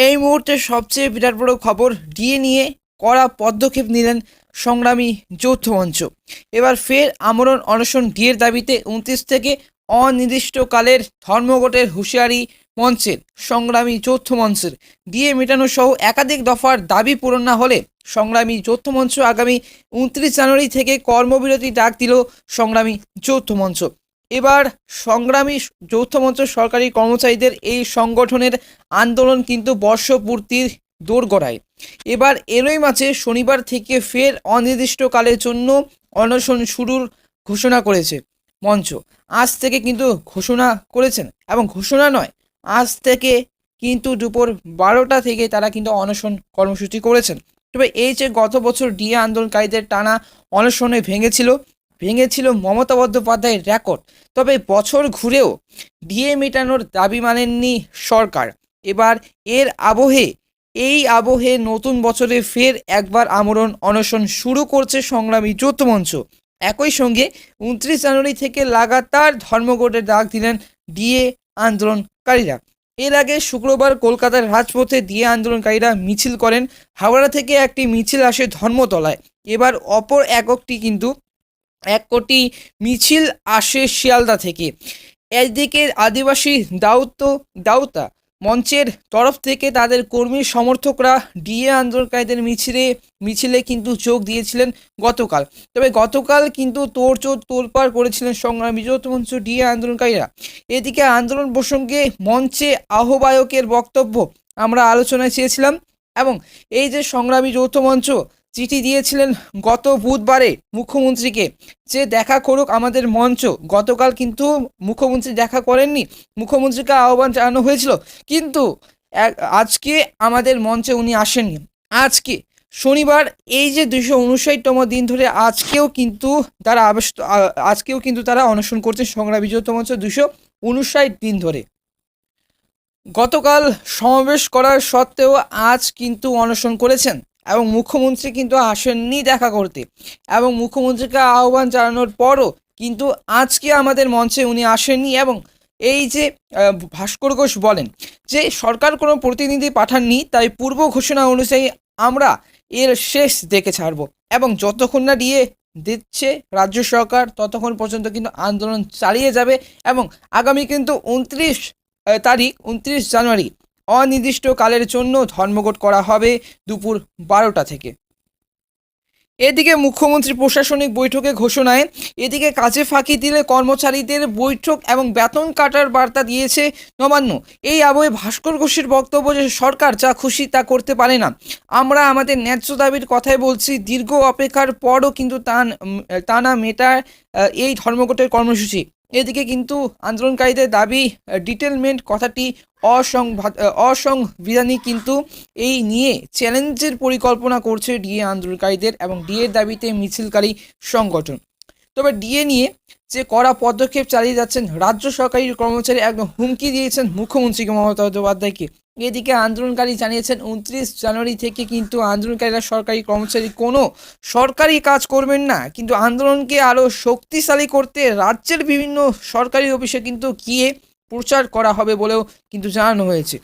এই মুহূর্তে সবচেয়ে বিরাট বড় খবর, ডিএ নিয়ে কড়া পদক্ষেপ নিলেন সংগ্রামী যৌথ মঞ্চ। এবার ফের আমরণ অনশন ডিএর দাবিতে 29 থেকে অনির্দিষ্টকালের ধর্মঘটের হুঁশিয়ারি মঞ্চের সংগ্রামী যৌথ মঞ্চের। ডিএ মেটানো সহ একাধিক দফার দাবি পূরণ না হলে সংগ্রামী যৌথ মঞ্চ আগামী 29 জানুয়ারি থেকে কর্মবিরতি ডাক দিল সংগ্রামী যৌথ মঞ্চ। এবার সংগ্রামী যৌথ মঞ্চ সরকারি কর্মচারীদের এই সংগঠনের আন্দোলন কিন্তু বর্ষপূর্তির দোরগোড়ায়। এবার এরই মাঝে শনিবার থেকে ফের অনির্দিষ্টকালের জন্য অনশন শুরুর ঘোষণা করেছে মঞ্চ। আজ থেকে কিন্তু ঘোষণা করেছেন, এবং ঘোষণা নয়, আজ থেকে কিন্তু দুপুর 12টা থেকে তারা কিন্তু অনশন কর্মসূচি করেছেন। তবে এই যে গত বছর ডিএ আন্দোলনকারীদের টানা অনশনে ভেঙেছিল মমতা বন্দ্যোপাধ্যায়ের রেকর্ড, তবে বছর ঘুরেও ডিএ মেটানোর দাবি মানেননি সরকার। এবার এই আবহে নতুন বছরে ফের একবার আমরণ অনশন শুরু করছে সংগ্রামী যৌথ মঞ্চ। একই সঙ্গে 29 জানুয়ারি থেকে লাগাতার ধর্মঘটের ডাক দিলেন ডিএ আন্দোলনকারীরা। এর আগে শুক্রবার কলকাতার রাজপথে ডিএ আন্দোলনকারীরা মিছিল করেন। হাওড়া থেকে একটি মিছিল আসে ধর্মতলায়। এবার অপর এক কোটি মিছিল আসে শিয়ালদা থেকে। একদিকে আদিবাসী দাউতা মঞ্চের তরফ থেকে তাদের কর্মী সমর্থকরা ডিএ আন্দোলনকারীদের মিছিলে কিন্তু যোগ দিয়েছিলেন গতকাল। তবে গতকাল কিন্তু তোলপাড় করেছিলেন সংগ্রামী যৌথ মঞ্চ ডিএ আন্দোলনকারীরা। এদিকে আন্দোলন প্রসঙ্গে মঞ্চে আহ্বায়কের বক্তব্য আমরা আলোচনায় চেয়েছিলাম, এবং এই যে সংগ্রামী যৌথ মঞ্চ চিঠি দিয়েছিলেন গত বুধবারে মুখ্যমন্ত্রীকে, যে দেখা করুক আমাদের মঞ্চ। গতকাল কিন্তু মুখ্যমন্ত্রী দেখা করেননি, মুখ্যমন্ত্রীকে আহ্বান জানানো হয়েছিল, কিন্তু আজকে আমাদের মঞ্চে উনি আসেননি। আজকে শনিবার, এই যে 259তম দিন ধরে আজকেও কিন্তু তারা অনশন করছেন সংগ্রামী যৌথ মঞ্চ 259 দিন ধরে। গতকাল সমাবেশ করার সত্ত্বেও আজ কিন্তু অনশন করেছেন, এবং মুখ্যমন্ত্রী কিন্তু আসেননি দেখা করতে, এবং মুখ্যমন্ত্রীকে আহ্বান জানানোর পরও কিন্তু আজকে আমাদের মঞ্চে উনি আসেননি। এবং এই যে ভাস্কর ঘোষ বলেন যে সরকার কোনো প্রতিনিধি পাঠাননি, তাই পূর্ব ঘোষণা অনুযায়ী আমরা এর শেষ দেখে ছাড়ব, এবং যতক্ষণ না ডিএ দিচ্ছে রাজ্য সরকার ততক্ষণ পর্যন্ত কিন্তু আন্দোলন চালিয়ে যাবে। এবং আগামী কিন্তু 29 জানুয়ারি অনির্দিষ্টকালের জন্য ধর্মঘট করা হবে দুপুর 12টা থেকে। এদিকে মুখ্যমন্ত্রী প্রশাসনিক বৈঠকে ঘোষণায়, এদিকে কাজে ফাঁকি দিলে কর্মচারীদের বৈঠক এবং বেতন কাটার বার্তা দিয়েছে নবান্ন। এই আবহে ভাস্কর ঘোষের বক্তব্য যে সরকার যা খুশি তা করতে পারে না, আমরা আমাদের ন্যায্য দাবির কথাই বলছি। দীর্ঘ অপেক্ষার পরও কিন্তু তা না মেটায় এই ধর্মঘটের কর্মসূচি। এদিকে কিন্তু আন্দোলনকারীদের দাবি ডিটেলমেন্ট কথাটি অসংবিধানিক, কিন্তু এই নিয়ে চ্যালেঞ্জের পরিকল্পনা করছে ডিএ আন্দোলনকারীদের এবং ডিএর দাবিতে মিছিলকারী সংগঠন। তবে ডিএ নিয়ে যে কড়া পদক্ষেপ চালিয়ে যাচ্ছেন রাজ্য সরকারি কর্মচারী, একদম হুমকি দিয়েছেন মুখ্যমন্ত্রীকে মমতা বন্দ্যোপাধ্যায়কে। এদিকে আন্দোলনকারী জানিয়েছেন 29 জানুয়ারি থেকে কিন্তু আন্দোলনকারীরা সরকারি কর্মচারী কোনো সরকারি কাজ করবেন না, কিন্তু আন্দোলনকে আরও শক্তিশালী করতে রাজ্যের বিভিন্ন সরকারি অফিসে কিন্তু গিয়ে প্রচার করা হবে বলেও কিন্তু জানানো হয়েছে।